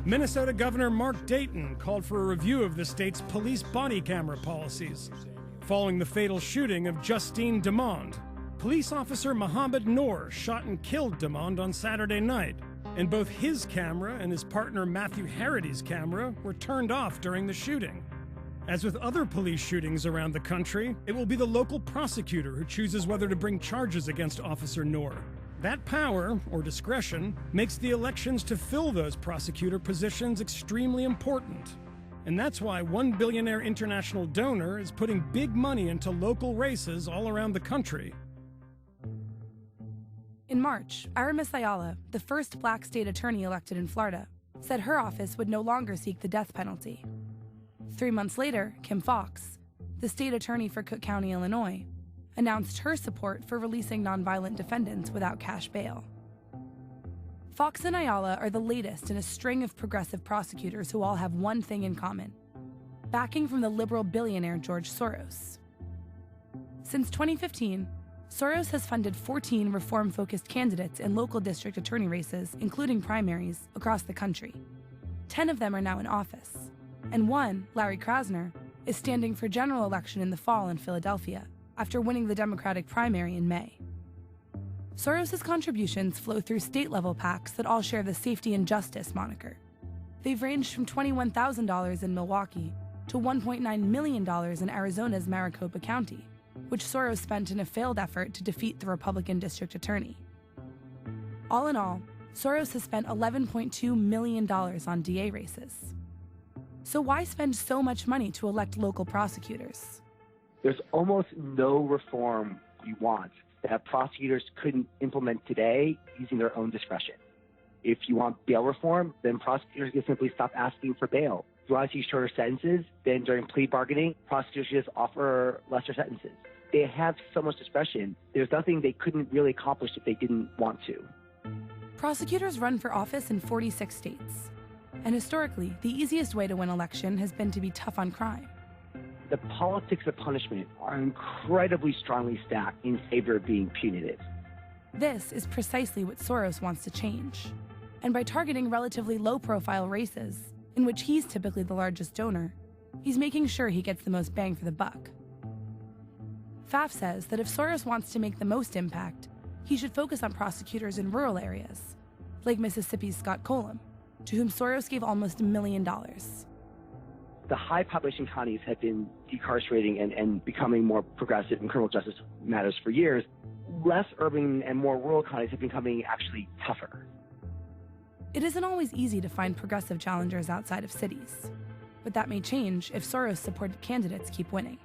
Minnesota Governor Mark Dayton called for a review of the state's police body camera policies, following the fatal shooting of Justine Demond. Police officer Mohammed Noor shot and killed Demond on Saturday night, and both his camera and his partner Matthew Harrity's camera were turned off during the shooting. As with other police shootings around the country, it will be the local prosecutor who chooses whether to bring charges against Officer Noor. That power, or discretion, makes the elections to fill those prosecutor positions extremely important. And that's why one billionaire international donor is putting big money into local races all around the country. In March, Aramis Ayala, the first black state attorney elected in Florida, said her office would no longer seek the death penalty. 3 months later, Kim Foxx, the state attorney for Cook County, Illinois, announced her support for releasing nonviolent defendants without cash bail. Foxx and Ayala are the latest in a string of progressive prosecutors who all have one thing in common: backing from the liberal billionaire George Soros. Since 2015, Soros has funded 14 reform-focused candidates in local district attorney races, including primaries, across the country. 10 of them are now in office, and one, Larry Krasner, is standing for general election in the fall in Philadelphia, after winning the Democratic primary in May. Soros' contributions flow through state-level PACs that all share the safety and justice moniker. They've ranged from $21,000 in Milwaukee to $1.9 million in Arizona's Maricopa County, which Soros spent in a failed effort to defeat the Republican district attorney. All in all, Soros has spent $11.2 million on DA races. So why spend so much money to elect local prosecutors? There's almost no reform you want that prosecutors couldn't implement today using their own discretion. If you want bail reform, then prosecutors can simply stop asking for bail. If you want to see shorter sentences, then during plea bargaining, prosecutors just offer lesser sentences. They have so much discretion. There's nothing they couldn't really accomplish if they didn't want to. Prosecutors run for office in 46 states. And historically, the easiest way to win election has been to be tough on crime. The politics of punishment are incredibly strongly stacked in favor of being punitive. This is precisely what Soros wants to change. And by targeting relatively low-profile races, in which he's typically the largest donor, he's making sure he gets the most bang for the buck. Pfaff says that if Soros wants to make the most impact, he should focus on prosecutors in rural areas, like Mississippi's Scott Colum, to whom Soros gave almost $1 million. The high population counties have been decarcerating and becoming more progressive in criminal justice matters for years. Less urban and more rural counties have been becoming actually tougher. It isn't always easy to find progressive challengers outside of cities, but that may change if Soros-supported candidates keep winning.